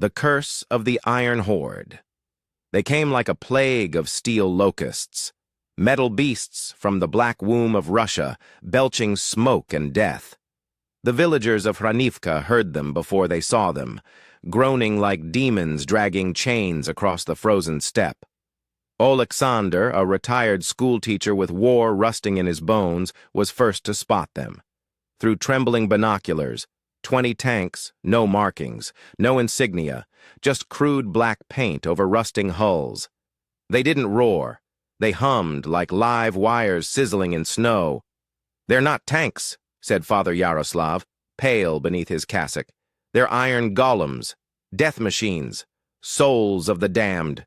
The curse of the Iron Horde. They came like a plague of steel locusts, metal beasts from the black womb of Russia, belching smoke and death. The villagers of Hranivka heard them before they saw them, groaning like demons dragging chains across the frozen steppe. Alexander, a retired schoolteacher with war rusting in his bones, was first to spot them. Through trembling binoculars, 20 tanks, no markings, no insignia, just crude black paint over rusting hulls. They didn't roar. They hummed like live wires sizzling in snow. "They're not tanks," said Father Yaroslav, pale beneath his cassock. "They're iron golems, death machines, souls of the damned."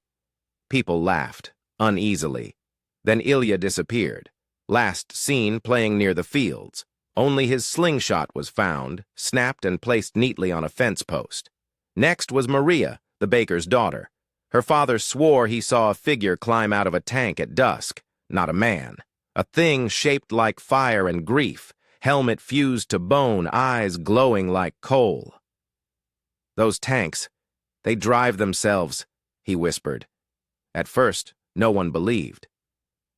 People laughed, uneasily. Then Ilya disappeared, last seen playing near the fields. Only his slingshot was found, snapped and placed neatly on a fence post. Next was Maria, the baker's daughter. Her father swore he saw a figure climb out of a tank at dusk, not a man. A thing shaped like fire and grief, helmet fused to bone, eyes glowing like coal. "Those tanks, they drive themselves," he whispered. At first, no one believed.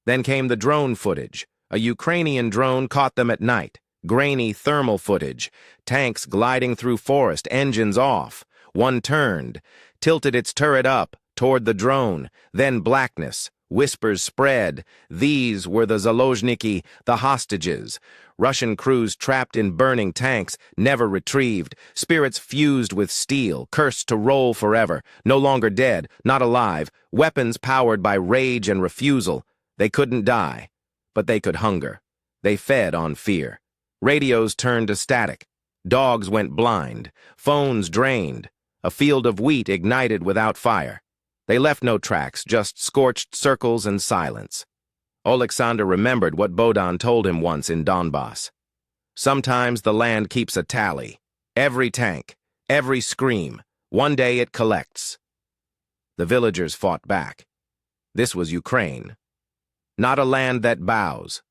Then came the drone footage. A Ukrainian drone caught them at night. Grainy thermal footage, tanks gliding through forest, engines off. One turned, tilted its turret up toward the drone, then blackness. Whispers spread. These were the Zalozhniki, the hostages. Russian crews trapped in burning tanks, never retrieved, spirits fused with steel, cursed to roll forever, no longer dead, not alive, weapons powered by rage and refusal. They couldn't die, but they could hunger. They fed on fear. Radios turned to static. Dogs went blind. Phones drained. A field of wheat ignited without fire. They left no tracks, just scorched circles and silence. Alexander remembered what Bohdan told him once in Donbass. Sometimes the land keeps a tally. Every tank, every scream. One day it collects. The villagers fought back. This was Ukraine. Not a land that bows.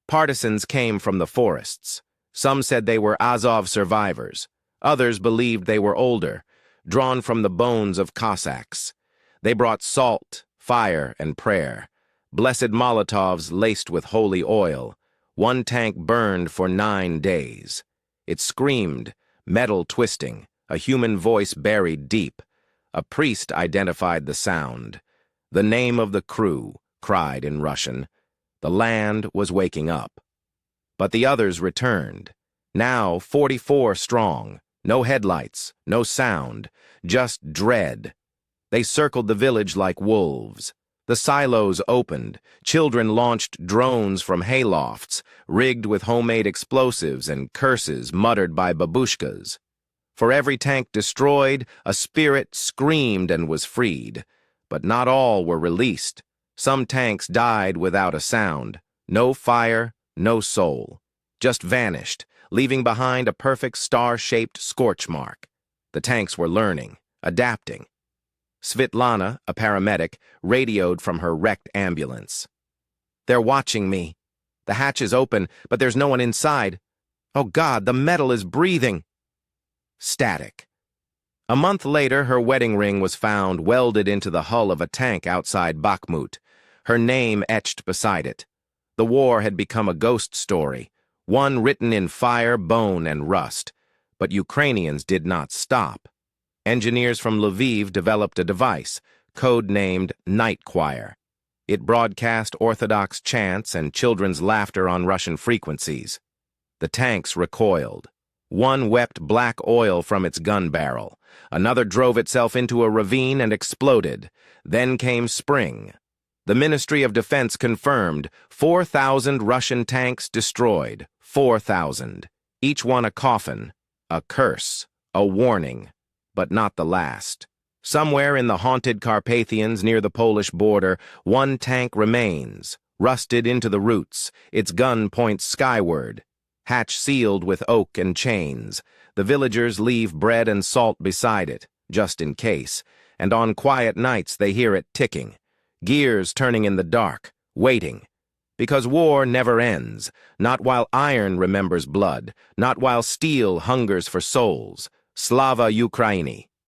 Partisans came from the forests. Some said they were Azov survivors. Others believed they were older, drawn from the bones of Cossacks. They brought salt, fire, and prayer. Blessed Molotovs laced with holy oil. One tank burned for 9 days. It screamed, metal twisting, a human voice buried deep. A priest identified the sound. The name of the crew, cried in Russian. The land was waking up. But the others returned. Now 44 strong. No headlights, no sound, just dread. They circled the village like wolves. The silos opened. Children launched drones from haylofts, rigged with homemade explosives and curses muttered by babushkas. For every tank destroyed, a spirit screamed and was freed. But not all were released. Some tanks died without a sound. No fire, no soul. Just vanished, leaving behind a perfect star-shaped scorch mark. The tanks were learning, adapting. Svitlana, a paramedic, radioed from her wrecked ambulance. "They're watching me. The hatch is open, but there's no one inside. Oh God, the metal is breathing." Static. A month later, her wedding ring was found welded into the hull of a tank outside Bakhmut, her name etched beside it. The war had become a ghost story, one written in fire, bone, and rust. But Ukrainians did not stop. Engineers from Lviv developed a device, code-named Night Choir. It broadcast Orthodox chants and children's laughter on Russian frequencies. The tanks recoiled. One wept black oil from its gun barrel. Another drove itself into a ravine and exploded. Then came spring. The Ministry of Defense confirmed 4,000 Russian tanks destroyed. 4,000. Each one a coffin, a curse, a warning, but not the last. Somewhere in the haunted Carpathians near the Polish border, one tank remains, rusted into the roots. Its gun points skyward. Hatch sealed with oak and chains. The villagers leave bread and salt beside it, just in case, and on quiet nights they hear it ticking. Gears turning in the dark, waiting. Because war never ends, not while iron remembers blood, not while steel hungers for souls. Slava Ukraini.